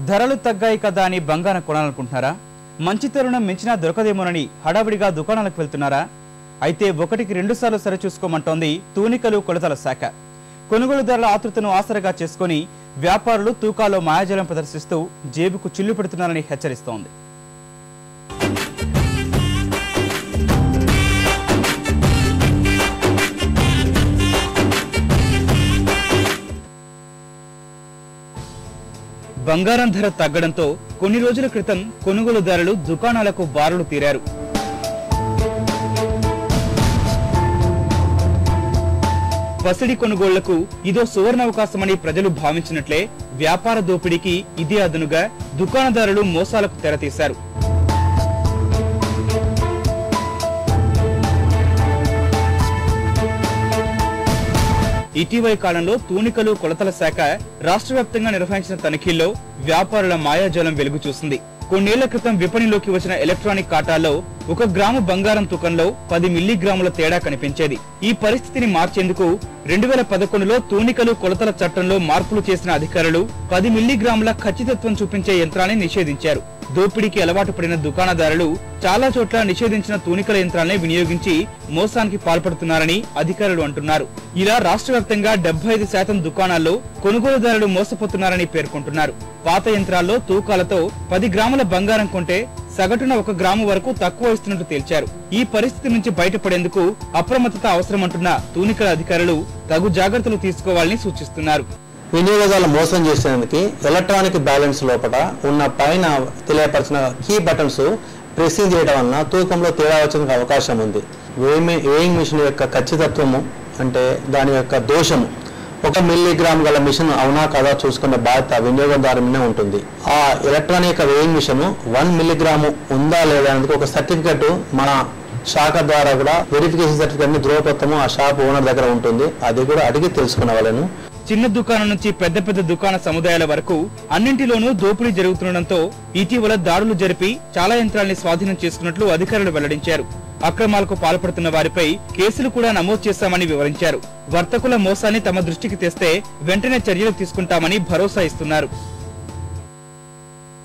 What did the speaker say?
ధరలు తగ్గాయి కదా అని బంగారం కొనాలనుకుంటున్నారా? మంచి తరుణం మించినా దొరకదేమోనని హడావిడిగా దుకాణాలకు వెళ్తున్నారా? అయితే ఒకటికి 2 సార్లు సరిచూసుకోమంటోంది తూనికలు కొలతల శాఖ. కొనుగోలుదారుల ఆతృతను ఆసరగా చేసుకుని వ్యాపారులు తూకాల్లో మాయాజాలం ప్రదర్శిస్తూ జేబుకు చిల్లు పెడుతున్నారని హెచ్చరిస్తోంది. బంగారం ధర తగ్గడంతో కొన్ని రోజుల క్రితం కొనుగోలుదారులు దుకాణాలకు బారులు తీరారు. పసిడి కొనుగోళ్లకు ఇదో సువర్ణావకాశమని ప్రజలు భావించినట్లే వ్యాపార దోపిడీకి ఇదే అదనుగా దుకాణదారులు మోసాలకు తెరతీశారు. ఇటీవలి కాలంలో తూనికలు కొలతల శాఖ రాష్ట్ర వ్యాప్తంగా నిర్వహించిన తనిఖీల్లో వ్యాపారుల మాయాజాలం వెలుగు చూసింది. కొన్నేళ్ల క్రితం విపణిలోకి వచ్చిన ఎలక్ట్రానిక్ కాటాల్లో 1 గ్రాము బంగారం తూకంలో 10 మిల్లీగ్రాముల తేడా కనిపించేది. ఈ పరిస్థితిని మార్చేందుకు 2011లో తూనికలు కొలతల చట్టంలో మార్పులు చేసిన అధికారులు 10 మిల్లీగ్రాముల ఖచ్చితత్వం చూపించే యంత్రాన్ని నిషేధించారు. దోపిడీకి అలవాటు పడిన దుకాణదారులు చాలా చోట్ల నిషేధించిన తూనికల యంత్రాన్ని వినియోగించి మోసానికి పాల్పడుతున్నారని అధికారులు అంటున్నారు. ఇలా రాష్ట్ర వ్యాప్తంగా 75% దుకాణాల్లో కొనుగోలుదారులు మోసపోతున్నారని పేర్కొంటున్నారు. పాత యంత్రాల్లో తూకాలతో 10 గ్రాముల బంగారం కొంటే సగటున 1 గ్రాము వరకు తక్కువ ఇస్తున్నట్టు తేల్చారు. ఈ పరిస్థితి నుంచి బయటపడేందుకు అప్రమత్తత అవసరమంటున్న తూనికల అధికారులు తగు జాగ్రత్తలు తీసుకోవాలని సూచిస్తున్నారు. వినియోగదారులు మోసం చేసేందుకు ఎలక్ట్రానిక్ బ్యాలెన్స్ లోపల ఉన్న పైన తెలియపరిచిన కీ బటన్స్ ప్రెస్సింగ్ చేయడం వలన తూకంలో తేడా వచ్చేందుకు అవకాశం ఉంది. వేయింగ్ మిషన్ యొక్క ఖచ్చితత్వము అంటే దాని యొక్క దోషము 1 మిల్లీగ్రామ్ గల మిషన్ అవునా కాదా చూసుకునే బాధ్యత వినియోగదారు మీద ఉంటుంది. ఆ ఎలక్ట్రానిక్ వేయింగ్ మిషన్ 1 మిల్లీగ్రాము ఉందా లేదా అనేది ఒక సర్టిఫికెట్ మన శాఖ ద్వారా కూడా వెరిఫికేషన్ సర్టిఫికెట్ ని ధృవపత్రము ఆ షాప్ ఓనర్ దగ్గర ఉంటుంది. అది కూడా అడిగి తెలుసుకునే వాళ్ళను. చిన్న దుకాణం నుంచి పెద్ద పెద్ద దుకాణ సముదాయాల వరకు అన్నింటిలోనూ దోపిడీ జరుగుతుండటంతో ఇటీవల దాడులు జరిపి చాలా యంత్రాల్ని స్వాధీనం చేసుకున్నట్లు అధికారులు వెల్లడించారు. అక్రమాలకు పాల్పడుతున్న వారిపై కేసులు కూడా నమోదు చేశామని వివరించారు. వర్తకుల మోసాన్ని తమ దృష్టికి తెస్తే వెంటనే చర్యలు తీసుకుంటామని భరోసా ఇస్తున్నారు.